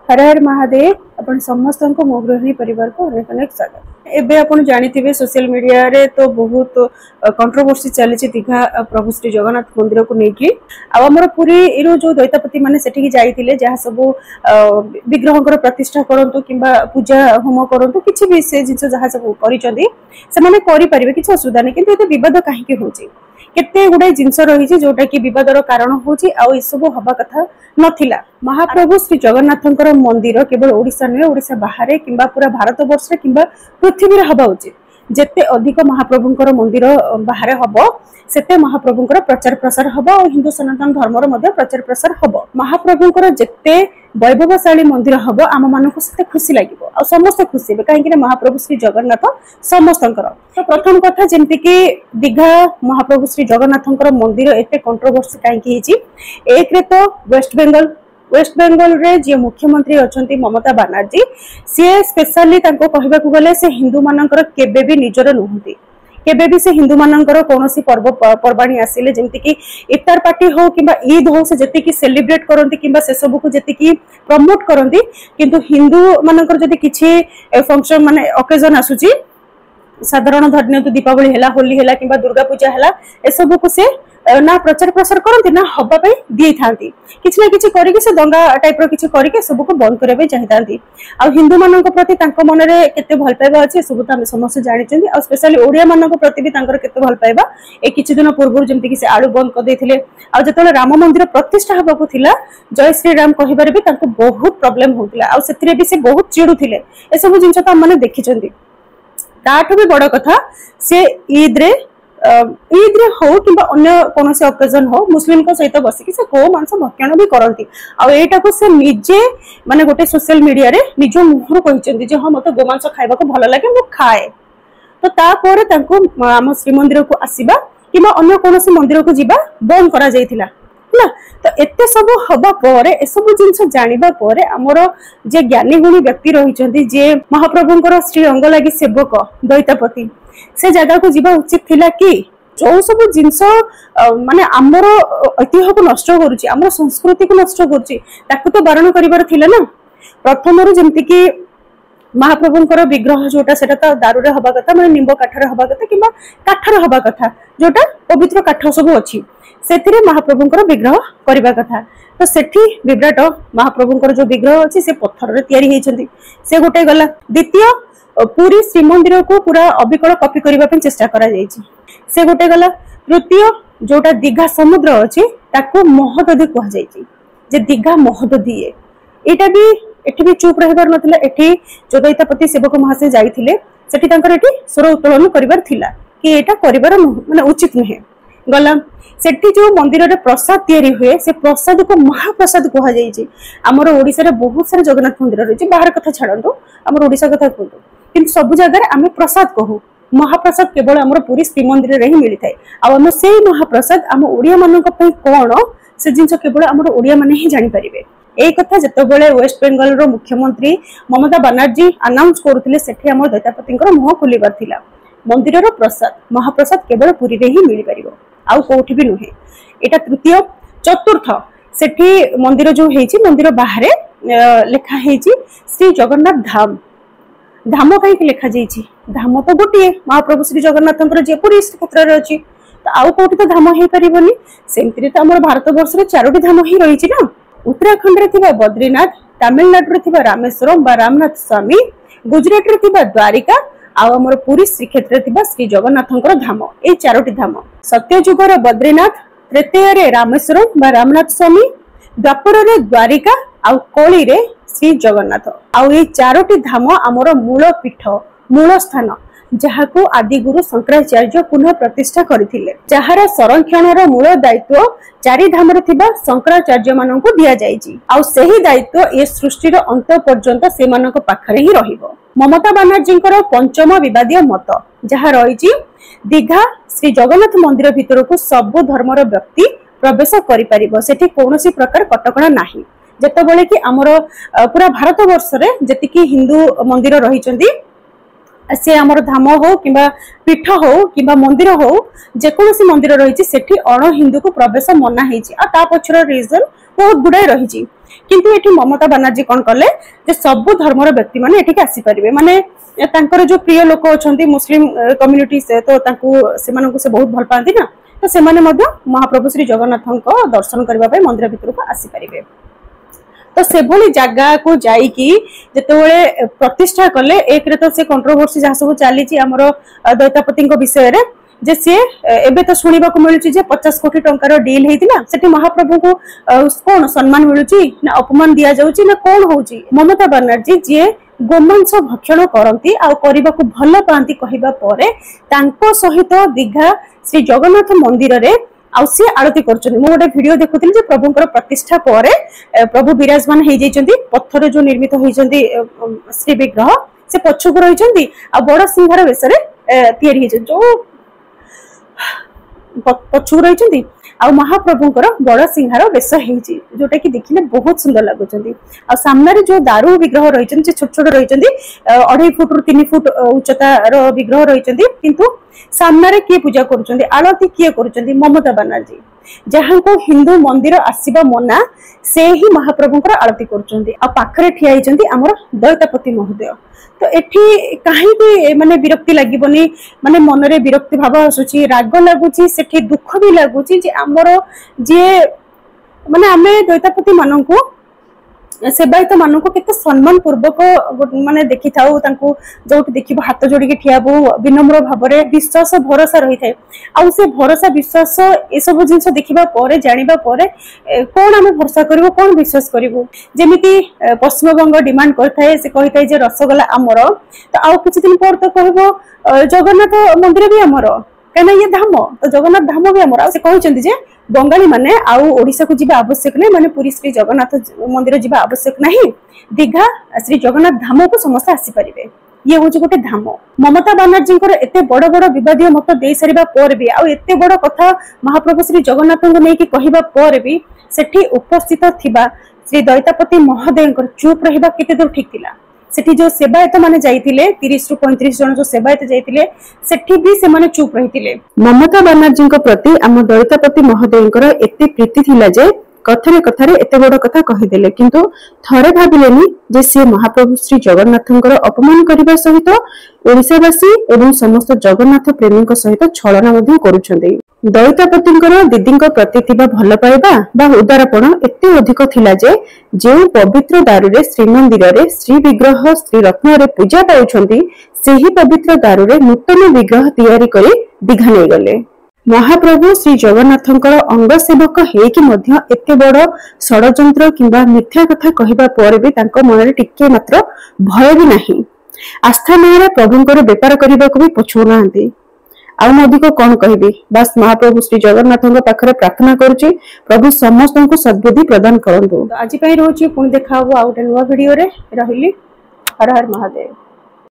हर हर महादेव अपन समस्त को मो गृहिणी परिवार को अनेक अनेक स्वागत। एबे अपन जानिथिबे सोशल मीडिया रे तो बहुत कंट्रोवर्सी चली दीघा प्रभु श्री जगन्नाथ मंदिर को लेकिन आमर पुरी रो जो दैतापति माने सेठी जाइतिले जहा सब विग्रहकर प्रतिष्ठा करंतु किंबा पूजा होम करंतु किछि भी से जिंस जहा सब करिसंदी से माने करि परिबे किछि असुविधा नै किंतु एते विवाद काहे के होछि केते गुडे जिंस रही जोटा कि विवादर कारण होछि आ ई सब हबा कथा नथिला। महाप्रभु श्री जगन्नाथंकर मंदिर केवल ओडिसा नुहे ओडिसा बाहर किंबा पूरा भारत वर्ष किंबा पृथ्वी रे हबा उचित जेते अधिक महाप्रभुंकर मंदिर बाहर हबो सेते महाप्रभुंकर प्रचार प्रसार हबो और हिंदू सनातन धर्मर मध्ये प्रचार प्रसार हबो। महाप्रभुंकर जेते वैभवशाली मंदिर हबो आम मानक सेते खुशी लागिबो और समस्त खुशी हेबे काहे कि महाप्रभु श्री जगन्नाथ समस्तंकर। तो प्रथम कथा जेंति कि दीघा महाप्रभु श्री जगन्नाथंकर मंदिर एते कंट्रोवर्सी काहे कि हिची एक रे तो वेस्ट बेंगल रे जे मुख्यमंत्री अछंती ममता बनर्जी सी स्पेशली तांको कहबा को गले से हिंदू मानकर केबे भी निजर नहुंती केबे भी से हिंदू मानकर कोनोसी पर्व पर्वाणी आसिले जेंति कि इफ्तार पार्टी हो किंबा ईद हो से जति कि सेलिब्रेट करंती किंबा से सब को जति कि प्रमोट करंती किंतु हिंदू मानकर जति किछि फंक्शन माने ओकेजन आसुची साधारण धर्निय तो दीपावली हैला होली हैला किंबा दुर्गा पूजा हैला ए सब को से ना प्रचार प्रसार करती ना हवा पे दी थांती किछि ना किछि करिके से दंगा टाइप रो किछि करिके सब को बंद करबे चाहितांती आ हिंदू मानक प्रति तांको मन रे केते भल पाइबा अछि सब त हम समस्त जानि चंदी आ स्पेशली ओडिया मानक प्रति भी तांकर केते भल पाइबा ए किछि दिन पूर्व जेंति कि से आळु बंद कर देथिले आ जतले राम मंदिर प्रतिष्ठा हबा को थिला जय श्री राम कहिबारे भी तांको बहुत प्रॉब्लम होतिला आ सेतिरे भी से बहुत चिडुथिले ए सब जिंस त हम माने देखि चंदी। ताठो भी बड़ कथा से ईद रे हो कि अन्य कौन से ओकेजन हो मुस्लिम को सहित बसिकी से गो मांस भक्षण भी करती आईटा को से निजे माने गोटे सोशल मीडिया रे निज मुहर कहते जे हाँ मत गोमांस खाइबा को भल लगे मु खाए तो तापर तांको आम श्रीमंदिर को आसीबा किबा अन्य कौन से मंदिर को जीवा बंद करा जायथिला ना तो एते सब हबा परे ए सब जिंस जानिबा परे हमर जे ज्ञानी गुणी व्यक्ति रहिचंती जे महाप्रभुंकर श्री अंग लागि सेवक दैतापति से जगह को जीवा उचित थिला कि जो सब जिंस माने आमर ऐतिह्य को नष्ट करूची आमर संस्कृति को नष्ट करूची ताकू तो बारण करिवार थिला ना। प्रथम रु जेंति कि महाप्रभुंकर विग्रह जोटा सेटा तो दारू रे हबा कथा माने निंब काठ रे हबा कथा किबा काठ रे हबा कथा जोटा पवित्र काठ सब अछि सेथिरे महाप्रभुंकर विग्रह करिबा कथा तो सेठी विराट महाप्रभुंकर जो विग्रह अछि से पत्थर रे तयारी हेचंती से गोटे गला। द्वितीय पूरी श्रीमंदिर को पूरा अविकल कॉपी करबा पे चेष्टा करा जायछि से गोटे गला। तृतीय जोटा दीघा समुद्र अछि ताको महोदधी कह जायछि जे दीघा महोदधी एटा भी एठी भी चुप रहबार नथिला एठी जो दैतापति सेवक महाशय जाइथिले सेठी तांकर एठी स्वर उत्तोलन करिवार थिला कि एटा करिवार माने उचित नहे गला। सेठी जो मंदिर रे प्रसाद तयारी हुए से प्रसाद को महाप्रसाद कह जायछि हमर ओडिसा रे बहुत सारे जगन्नाथ मंदिर रहिछि बाहर कथा छाडंतु हमर ओडिसा कथा कहंतु किंतु सब जगह आमे प्रसाद कहू महाप्रसाद केवल हमर पूरी श्रीमंदिर रे ही मिली थाए आ हम सेही महाप्रसाद हम ओडिया मानक पई कोन से जिंस केवल हमर ओडिया माने ही जानि परिबे। ए कथा जतबेले वेस्ट बेंगल रो मुख्यमंत्री ममता बनर्जी अनाउंस करथिले सेठी हमर दैतापतिंकर मुह खुलिबार थिला मंदिर रो प्रसाद महाप्रसाद केवल पुरी रे ही मिली परिबो आउ कोठी भी नुहे एटा। तृतीय चतुर्थ सेठी मंदिर जो हेछि मंदिर बाहर लेखा हेछि श्री जगन्नाथ धाम धाम कहीं लिखा जाइए धाम तो गोटे महाप्रभु श्री जगन्नाथंकर जे पुरी क्षेत्र में अच्छी तो आउ कौटी तो धाम हो पारिबनी सेमती तो आम भारत वर्ष में 4टी धाम ही रही ना। उत्तराखंड रे थिबा बद्रीनाथ तमिलनाडु रे थिबा रामेश्वरम बा रामनाथ स्वामी गुजरात रे थिबा द्वारिका आमर पुरी श्रीक्षेत्र थिबा श्री जगन्नाथंकर धाम ए 4टी धाम सत्ययुगर बद्रीनाथ त्रेतय रे रामेश्वरम बा रामनाथ स्वामी द्वापर रे द्वारिका आउ कली रे श्री जगन्नाथ आउ ए 4टी धाम आमर मूल पीठ मूल स्थान जहाँ को आदि गुरु शंकराचार्य पुनः प्रतिष्ठा करथिले जहार संरक्षण मूल दायित्व 4 धाम रे थिबा शंकराचार्य माननको दिया जायछि आउ सेही दायित्व ए सृष्टिर अंत पर्यंत से मानक पाखरे ही रहिबो। ममता बनर्जींकर पंचम विवादीय मत जहाँ रहिछि दीघा श्री जगन्नाथ मंदिर भितर को सब धर्मर व्यक्ति प्रवेश करि परिबो सेठी कोनोसी प्रकार कटकणा नाही जेतेबेले कि हमर पूरा भारत वर्ष रे जतिकि हिंदू मंदिर रहिचंदी से आमर धाम हो किंबा पीठ हो किंबा मंदिर हो जेकोसी मंदिर रही सेठी अण हिंदू को प्रवेश मना होता पछर रिजन बहुत गुड़ाई रही किंतु एठी ममता बनर्जी कौन कले जे सब धर्मर व्यक्ति माने एठी आसी परिबे माने तांकर जो प्रिय लोक अछंती मुस्लिम कम्युनिटी से तो तांकू सेमानकू से बहुत भल पांती ना तो सेमाने मध्य महाप्रभु श्री जगन्नाथଙ୍କ दर्शन करबा पय मंदिर भितर को आसी परिबे तो से भली जगह को जाई की जेतेबेले प्रतिष्ठा कले एक रे तो से कंट्रोवर्सी जहा सब चली छि हमरो दैतापति विषय रे जे सी एबे तो सुनिबा को मिलुची जे 50 कोटी टंकार डील हेतिला सेठी महाप्रभु को कोन सम्मान मिलुची ना अपमान दिया जाउची ना कोन होउची ममता बनर्जी जे गोमांस भक्षण करती आ करबा को भल पांती कहिबा परे तांको सहित दीघा श्री जगन्नाथ मंदिर रे आउ सी आरती करछन मो गोटे वीडियो देखुथिल जे प्रभुंकर प्रतिष्ठा परे प्रभु विराजमान हे जैचंती पत्थर जो निर्मित होइचंती श्री विग्रह से पछुक रहिचंती आ बड़ सिंहार वेसरे तयारी हे जो पछुक रहिचंती आ महाप्रभुंकर बड़ सिंहार वेश हेची जोटा कि देखिले बहुत सुंदर लागुचंती आ सामने जो दारू विग्रह रहिचंती छोट छोट रहिचंती 2.5 फुट रु 3 फुट उच्चतार विग्रह रहिचंती किंतु सामने किए पूजा करुचंती आरती किए करुचंती ममता बनर्जी जहां को हिंदू मंदिर आसीबा मना से ही महाप्रभुंकर आरती करुचंती आ पाखरे ठिया हिचंती हमर दैतापति महोदय तो एठी काहे भी माने विरक्ति लागिबनी माने मन रे विरक्ति भाव आसुची राग लागुची सेठी दुख भी लागुची जे हमर जे माने आमे दैतापति माननकू सेवायत मान को केते सम्मान पूर्वक माने देखि थाउ तांको जोट देखिबो हाथ जोड़ी के ठियाबो विनम्र भाव रे विश्वास भरोसा रही थाए आ से भरोसा विश्वास ए सब जिंस देखिबा परे जानिबा परे कोन आमे भरोसा करबो कोन विश्वास करबो जेमिति पश्चिम बंग डिमांड करथाए से कहिथाए जे रसगोल्ला हमर तो आउ किछि दिन पर तो कहबो जगन्नाथ मंदिर भी हमर कहना ये धाम तो जगन्नाथ धाम भी हमर से कहउचंती जे बंगाली माने आउ ओडिसा को जीवा आवश्यक नहीं माने पुरी श्री जगन्नाथ मंदिर जीवा आवश्यक नहीं दीघा श्री जगन्नाथ धाम को समस्त आसी परिबे ये होची गोटे धाम ममता बनर्जी एते बड़ बड़ विवादीय मत दे सारिबा पर भी आउ एते बड़ कथा महाप्रभु श्री जगन्नाथ को नहीं कि कहिबा पर भी सेठी उपस्थित थिबा श्री दैतापति महोदय चुप रहिबा केते दूर ठीक थिला सेठी जो सेवायत माने जाइतिले 30 रु 35 जन जो सेवायत जाइतिले सेठी भी से माने चुप रहितिले ममता बनर्जी को प्रति हम दैतापति महोदयंकर एते प्रीति थिला जे कथरे कथरे एते बड़ कथा कहिदेले किंतु थरे भाबिलेनी जे से महाप्रभु श्री जगन्नाथंकर अपमान करिबा सहित ओडिसावासी एवं समस्त जगन्नाथ प्रेमीक सहित छलना मध्ये करूछन्ते दैतापतिंकर दीदींक प्रति थिबा भल पाइबा बा उदारपण एते अधिक थिला जे जे पवित्र दारुरे श्रीमंदिर रे श्री विग्रह श्री रत्न रे पूजा पाउछन्ती सेही पवित्र दारुरे नूतन विग्रह तयारी करी दीघा नै गले महाप्रभु श्री जगन्नाथंकर अंग सेवक हेकि मध्य एते बड़ षडयंत्र किंबा मिथ्या कथा कहिबा पर भी तांको मनरे टिके मात्र भय भी नाही आस्था नारे प्रभुंकर व्यापार करबा को भी पछो नांती आ अधिक कौन कहबी बस महाप्रभु श्री जगन्नाथंक पाखरे प्रार्थना करूची प्रभु समस्त को सद्बुद्धि प्रदान करंतु आज पई रहउची पुଣି देखा हो आ नुवा वीडियो रे रहिली हर हर महादेव।